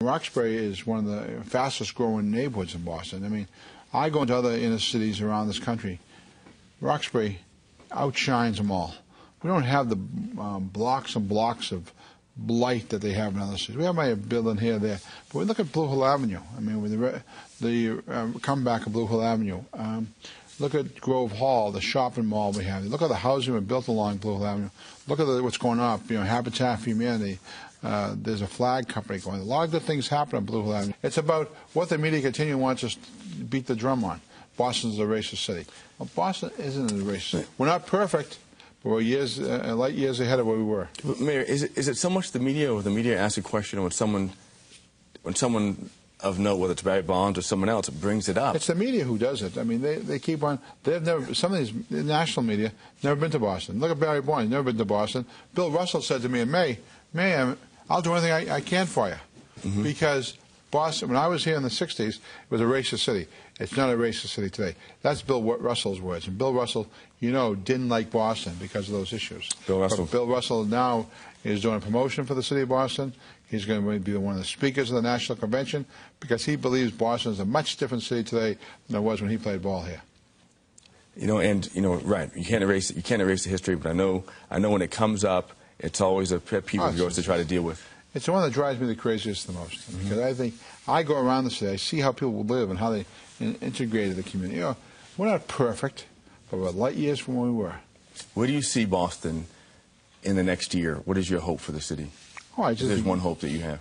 Roxbury is one of the fastest growing neighborhoods in Boston. I mean, I go into other inner cities around this country. Roxbury outshines them all. We don't have the blocks and blocks of blight that they have in other cities. We have a building here or there, but we look at Blue Hill Avenue. I mean, with the comeback of Blue Hill Avenue. Look at Grove Hall, the shopping mall we have. Look at the housing we built along Blue Hill Avenue. Look at what's going on. You know, Habitat for Humanity. There's a flag company going. A lot of good things happen on Blue Hill Avenue. It's about what the media continually wants us to beat the drum on. Boston's a racist city. Well, Boston isn't a racist city. We're not perfect, but we're light years ahead of where we were. Mayor, is it so much the media, or the media asks a question when someone of note, whether it's Barry Bonds or someone else, brings it up? It's the media who does it. I mean, they keep on. They've never. Some of these national media never been to Boston. Look at Barry Bonds, never been to Boston. Bill Russell said to me in May, I'll do anything I can for you, because Boston, when I was here in the 60s, it was a racist city. It's not a racist city today. That's Bill Russell's words. And Bill Russell, you know, didn't like Boston because of those issues. Bill Russell. But Bill Russell now is doing a promotion for the city of Boston. He's going to be one of the speakers of the National Convention because he believes Boston is a much different city today than it was when he played ball here. You know, and you know, right? You can't erase the history, but I know when it comes up, it's always a pet peeve of yours to try to deal with. It's the one that drives me the craziest the most, because I think I go around the city, I see how people live and how they integrated the community. You know, we're not perfect, but we're light years from where we were. Where do you see Boston in the next year? What is your hope for the city? Oh, There's one hope that you have.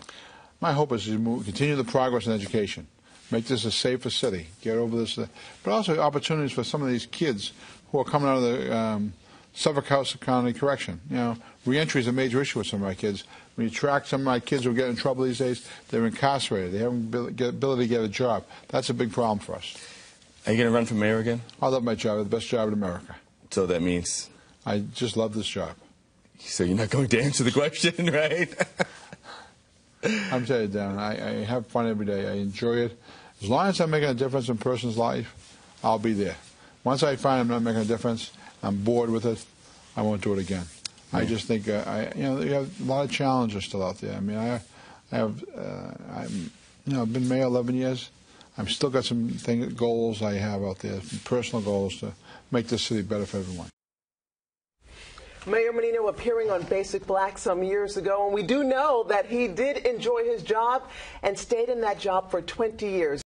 My hope is to continue the progress in education, make this a safer city, get over this, but also opportunities for some of these kids who are coming out of the Suffolk House County Correction. You know, reentry is a major issue with some of my kids. When you track some of my kids who get in trouble these days, they're incarcerated. They haven't the ability to get a job. That's a big problem for us. Are you going to run for mayor again? I love my job. It's the best job in America. So that means? I just love this job. So you're not going to answer the question, right? I'm telling you, Dan, I have fun every day. I enjoy it. As long as I'm making a difference in a person's life, I'll be there. Once I find I'm not making a difference, I'm bored with it, I won't do it again. I just think, you know, you have a lot of challenges still out there. I mean, I've been mayor 11 years. I've still got some goals I have out there, personal goals to make this city better for everyone. Mayor Menino appearing on Basic Black some years ago, and we do know that he did enjoy his job and stayed in that job for 20 years.